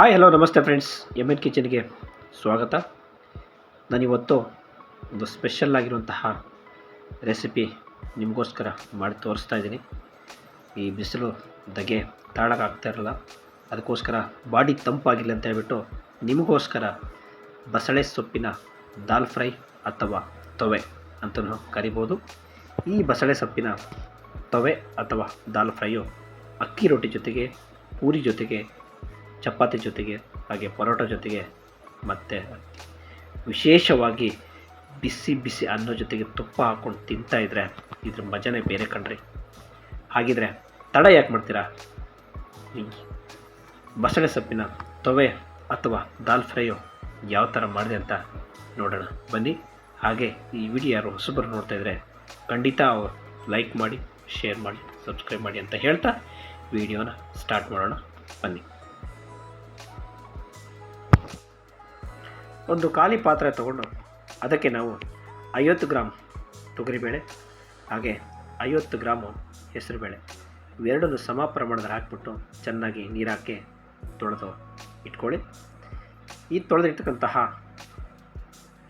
Hi hello ನಮಸ್ತೆ friends, M N ಕಿಚನ್ಗೆ ಸ್ವಾಗತ. ನಾನಿವತ್ತು ಒಂದು ಸ್ಪೆಷಲ್ ಆಗಿರುವಂತಹ ರೆಸಿಪಿ ನಿಮಗೋಸ್ಕರ ಮಾಡಿ ತೋರಿಸ್ತಾ ಇದ್ದೀನಿ. ಈ ಬಿಸಿಲು ದಗೆ ತಾಳಕ್ಕಾಗ್ತಾ ಇರಲ್ಲ, ಅದಕ್ಕೋಸ್ಕರ ಬಾಡಿ ತಂಪಾಗಿಲ್ಲ ಅಂತ ಹೇಳ್ಬಿಟ್ಟು ನಿಮಗೋಸ್ಕರ ಬಸಳೆ ಸೊಪ್ಪಿನ ದಾಲ್ ಫ್ರೈ ಅಥವಾ ತೊವೆ ಅಂತಲೂ ಕರಿಬೋದು. ಈ ಬಸಳೆ ಸೊಪ್ಪಿನ ತೊವೆ ಅಥವಾ ದಾಲ್ ಫ್ರೈಯು ಅಕ್ಕಿ ರೊಟ್ಟಿ ಜೊತೆಗೆ, ಪೂರಿ ಜೊತೆಗೆ, ಚಪಾತಿ ಜೊತೆಗೆ, ಹಾಗೆ ಪರೋಟ ಜೊತೆಗೆ ಮತ್ತು ವಿಶೇಷವಾಗಿ ಬಿಸಿ ಬಿಸಿ ಅನ್ನೋ ಜೊತೆಗೆ ತುಪ್ಪ ಹಾಕ್ಕೊಂಡು ತಿಂತಾಯಿದ್ರೆ ಇದ್ರ ಮಜನೇ ಬೇರೆ ಕಣ್ರಿ. ಹಾಗಿದ್ರೆ ತಡ ಯಾಕೆ ಮಾಡ್ತೀರಾ? ಈ ಬಸಳೆ ಸೊಪ್ಪಿನ ತೊವೆ ಅಥವಾ ದಾಲ್ ಫ್ರೈಯು ಯಾವ ಥರ ಮಾಡಿದೆ ಅಂತ ನೋಡೋಣ ಬನ್ನಿ. ಹಾಗೆ ಈ ವಿಡಿಯೋ ಯಾರು ಹೊಸಬರು ನೋಡ್ತಾಯಿದ್ರೆ ಖಂಡಿತ ಲೈಕ್ ಮಾಡಿ, ಶೇರ್ ಮಾಡಿ, ಸಬ್ಸ್ಕ್ರೈಬ್ ಮಾಡಿ ಅಂತ ಹೇಳ್ತಾ ವಿಡಿಯೋನ ಸ್ಟಾರ್ಟ್ ಮಾಡೋಣ ಬನ್ನಿ. ಒಂದು ಖಾಲಿ ಪಾತ್ರೆ ತಗೊಂಡು ಅದಕ್ಕೆ ನಾವು 50 ಗ್ರಾಮ್ ತೊಗರಿಬೇಳೆ ಹಾಗೆ 50 ಗ್ರಾಮು ಹೆಸರುಬೇಳೆ ಇವೆರಡನ್ನು ಸಮ ಪ್ರಮಾಣದಲ್ಲಿ ಹಾಕಿಬಿಟ್ಟು ಚೆನ್ನಾಗಿ ನೀರು ಹಾಕಿ ತೊಳೆದು ಇಟ್ಕೊಳ್ಳಿ. ಈ ತೊಳೆದಿರ್ತಕ್ಕಂತಹ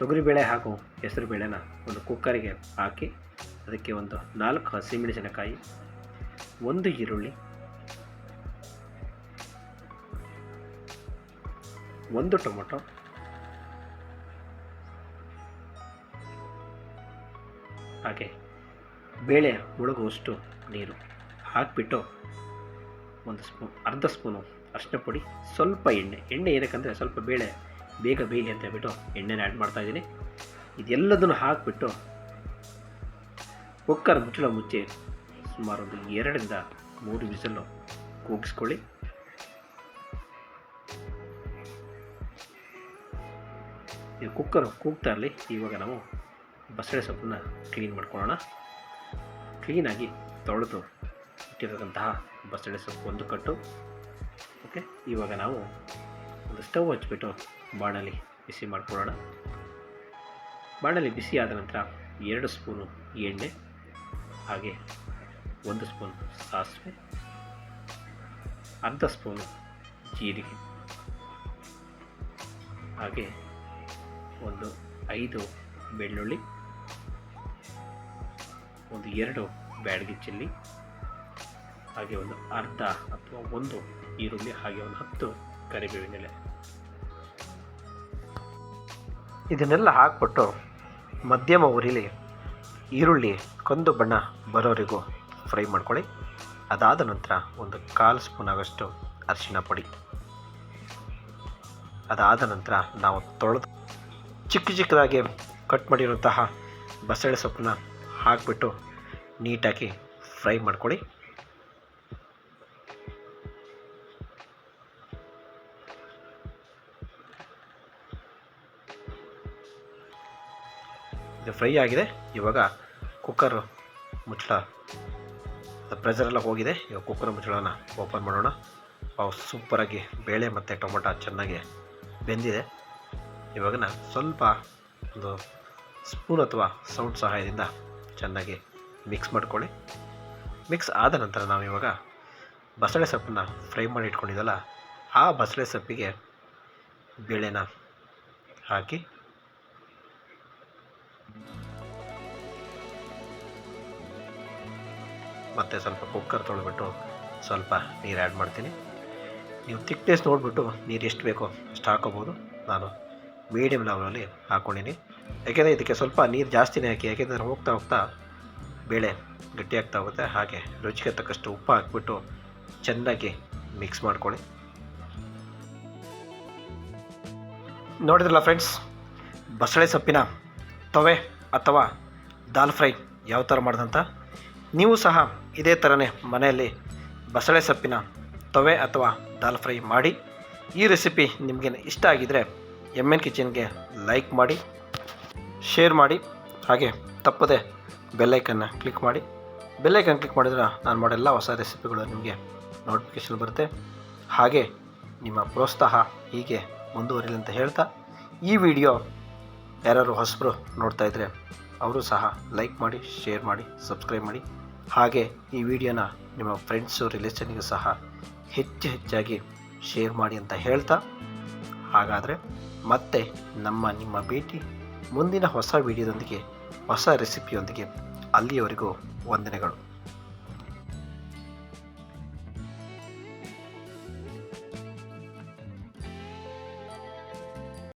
ತೊಗರಿಬೇಳೆ ಹಾಗೂ ಹೆಸರುಬೇಳೆನ ಒಂದು ಕುಕ್ಕರಿಗೆ ಹಾಕಿ ಅದಕ್ಕೆ ಒಂದು 4 ಹಸಿಮೆಣಸಿನಕಾಯಿ, 1 ಈರುಳ್ಳಿ, 1 ಟೊಮೊಟೊ, ಹಾಗೆ ಬೇಳೆ ಮುಳುಗುವಷ್ಟು ನೀರು ಹಾಕಿಬಿಟ್ಟು ಅರ್ಧ ಸ್ಪೂನು ಅರಿಶಿನ ಪುಡಿ, ಸ್ವಲ್ಪ ಎಣ್ಣೆ ಏನಕ್ಕಂದರೆ ಸ್ವಲ್ಪ ಬೇಳೆ ಬೇಗ ಬೇಯಲಿ ಅಂತ ಹೇಳ್ಬಿಟ್ಟು ಎಣ್ಣೆನ ಆ್ಯಡ್ ಮಾಡ್ತಾಯಿದ್ದೀನಿ. ಇದೆಲ್ಲದನ್ನು ಹಾಕಿಬಿಟ್ಟು ಕುಕ್ಕರ್ ಮುಚ್ಚಳ ಮುಚ್ಚಿ ಸುಮಾರು ಒಂದು 2 ರಿಂದ 3 ವಿಸಲ್ಲು ಕೂಗಿಸ್ಕೊಳ್ಳಿ. ಈ ಕುಕ್ಕರ್ ಕೂಗ್ತಾ ಇರಲಿ. ಇವಾಗ ನಾವು ಬಸಳೆ ಸೊಪ್ಪನ್ನ ಕ್ಲೀನ್ ಮಾಡ್ಕೊಳ್ಳೋಣ. ಕ್ಲೀನಾಗಿ ತೊಳೆದು ಇಟ್ಟಿರತಕ್ಕಂತಹ ಬಸಳೆ ಸೊಪ್ಪು 1 ಕಟ್ಟು. ಓಕೆ, ಇವಾಗ ನಾವು ಒಂದು ಸ್ಟವ್ ಹಚ್ಬಿಟ್ಟು ಬಾಣಲಿ ಬಿಸಿ ಮಾಡ್ಕೊಳ್ಳೋಣ. ಬಾಣಲಿ ಬಿಸಿ ಆದ ನಂತರ 2 ಸ್ಪೂನು ಎಣ್ಣೆ, ಹಾಗೆ 1 ಸ್ಪೂನ್ ಸಾಸಿವೆ, ಅರ್ಧ ಸ್ಪೂನು ಜೀರಿಗೆ, ಹಾಗೆ ಒಂದು 5 ಬೆಳ್ಳುಳ್ಳಿ, ಒಂದು 2 ಬ್ಯಾಡಗಿ ಚಿಲ್ಲಿ, ಹಾಗೆ ಒಂದು ಅರ್ಧ ಅಥವಾ 1 ಈರುಳ್ಳಿ, ಹಾಗೆ ಒಂದು 10 ಕರಿಬೇವಿನ ಎಲೆ. ಇದನ್ನೆಲ್ಲ ಹಾಕ್ಬಿಟ್ಟು ಮಧ್ಯಮ ಉರಿಲಿ ಈರುಳ್ಳಿ ಕಂದು ಬಣ್ಣ ಬರೋವರೆಗೂ ಫ್ರೈ ಮಾಡ್ಕೊಳ್ಳಿ. ಅದಾದ ನಂತರ ಒಂದು 1/4 ಸ್ಪೂನ್ ಆಗೋಷ್ಟು ಅರಿಶಿನ ಪುಡಿ, ಅದಾದ ನಂತರ ನಾವು ತೊಳೆದು ಚಿಕ್ಕದಾಗಿ ಕಟ್ ಮಾಡಿರುವಂತಹ ಬಸಳೆ ಸೊಪ್ಪನ್ನ ಹಾಕಿಬಿಟ್ಟು ನೀಟಾಗಿ ಫ್ರೈ ಮಾಡ್ಕೊಳ್ಳಿ. ಇದು ಫ್ರೈ ಆಗಿದೆ. ಇವಾಗ ಕುಕ್ಕರ್ ಮುಚ್ಚಳ ಪ್ರೆಷರೆಲ್ಲ ಹೋಗಿದೆ. ಇವಾಗ ಕುಕ್ಕರ್ ಮುಚ್ಚಳನ ಓಪನ್ ಮಾಡೋಣ. ಸೂಪರಾಗಿ ಬೇಳೆ ಮತ್ತು ಟೊಮೊಟೊ ಚೆನ್ನಾಗಿ ಬೆಂದಿದೆ. ಇವಾಗ ಸ್ವಲ್ಪ ಒಂದು ಸ್ಪೂನ್ ಅಥವಾ ಸೌಂಡ್ ಸಹಾಯದಿಂದ ಚೆನ್ನಾಗಿ ಮಿಕ್ಸ್ ಮಾಡ್ಕೊಳ್ಳಿ. ಮಿಕ್ಸ್ ಆದ ನಂತರ ನಾವು ಇವಾಗ ಬಸಳೆ ಸೊಪ್ಪನ್ನ ಫ್ರೈ ಮಾಡಿ ಇಟ್ಕೊಂಡಿದ್ದಲ್ಲ, ಆ ಬಸಳೆ ಸೊಪ್ಪಿಗೆ ಬೇಳೆನ ಹಾಕಿ ಮತ್ತು ಸ್ವಲ್ಪ ಕುಕ್ಕರ್ ತೊಳೆದ್ಬಿಟ್ಟು ಸ್ವಲ್ಪ ನೀರು ಆ್ಯಡ್ ಮಾಡ್ತೀನಿ. ನೀವು ಥಿಕ್ನೆಸ್ ನೋಡಿಬಿಟ್ಟು ನೀರು ಎಷ್ಟು ಬೇಕೋ ಅಷ್ಟು ಹಾಕೋಬೋದು. ನಾನು ಮೀಡಿಯಮ್ ಲೆವೆಲಲ್ಲಿ ಹಾಕ್ಕೊಂಡಿನಿ. ಯಾಕೆಂದರೆ ಇದಕ್ಕೆ ಸ್ವಲ್ಪ ನೀರು ಜಾಸ್ತಿನೇ ಹಾಕಿ, ಯಾಕೆಂದರೆ ಹೋಗ್ತಾ ಹೋಗ್ತಾ ಬೇಳೆ ಗಟ್ಟಿಯಾಗ್ತಾ ಹೋಗುತ್ತೆ. ಹಾಗೆ ರುಚಿಗೆ ತಕ್ಕಷ್ಟು ಉಪ್ಪು ಹಾಕ್ಬಿಟ್ಟು ಚೆನ್ನಾಗಿ ಮಿಕ್ಸ್ ಮಾಡ್ಕೊಳ್ಳಿ. ನೋಡಿದ್ರಲ್ಲ ಫ್ರೆಂಡ್ಸ್, ಬಸಳೆ ಸೊಪ್ಪಿನ ತೊವೆ ಅಥವಾ ದಾಲ್ ಫ್ರೈ ಯಾವ ಥರ ಮಾಡ್ದಂತ. ನೀವು ಸಹ ಇದೇ ಥರನೇ ಮನೆಯಲ್ಲಿ ಬಸಳೆ ಸೊಪ್ಪಿನ ತೊವೆ ಅಥವಾ ದಾಲ್ ಫ್ರೈ ಮಾಡಿ. ಈ ರೆಸಿಪಿ ನಿಮಗೆ ಇಷ್ಟ ಆಗಿದರೆ ಎಮ್ ಎನ್ ಕಿಚನ್ಗೆ ಲೈಕ್ ಮಾಡಿ, ಶೇರ್ ಮಾಡಿ, ಹಾಗೆ ತಪ್ಪದೆ ಬೆಲ್ಲೈಕನ್ನ ಕ್ಲಿಕ್ ಮಾಡಿ. ಬೆಲ್ಲೈಕನ್ ಕ್ಲಿಕ್ ಮಾಡಿದ್ರೆ ನಾನು ಮಾಡೋ ಎಲ್ಲ ಹೊಸ ರೆಸಿಪಿಗಳು ನಿಮಗೆ ನೋಟಿಫಿಕೇಷನ್ ಬರುತ್ತೆ. ಹಾಗೆ ನಿಮ್ಮ ಪ್ರೋತ್ಸಾಹ ಹೀಗೆ ಮುಂದುವರಿಲಿ ಅಂತ ಹೇಳ್ತಾ, ಈ ವಿಡಿಯೋ ಯಾರು ಹೊಸಬರು ನೋಡ್ತಾಯಿದ್ರೆ ಅವರು ಸಹ ಲೈಕ್ ಮಾಡಿ, ಶೇರ್ ಮಾಡಿ, ಸಬ್ಸ್ಕ್ರೈಬ್ ಮಾಡಿ. ಹಾಗೆ ಈ ವಿಡಿಯೋನ ನಿಮ್ಮ ಫ್ರೆಂಡ್ಸು ರಿಲೇಷನ್ಗೂ ಸಹ ಹೆಚ್ಚಾಗಿ ಶೇರ್ ಮಾಡಿ ಅಂತ ಹೇಳ್ತಾ, ಹಾಗಾದರೆ ಮತ್ತೆ ನಿಮ್ಮ ಭೇಟಿ ಮುಂದಿನ ಹೊಸ ವಿಡಿಯೋದೊಂದಿಗೆ, ಹೊಸ ರೆಸಿಪಿಯೊಂದಿಗೆ. ಅಲ್ಲಿಯವರೆಗೂ ವಂದನೆಗಳು.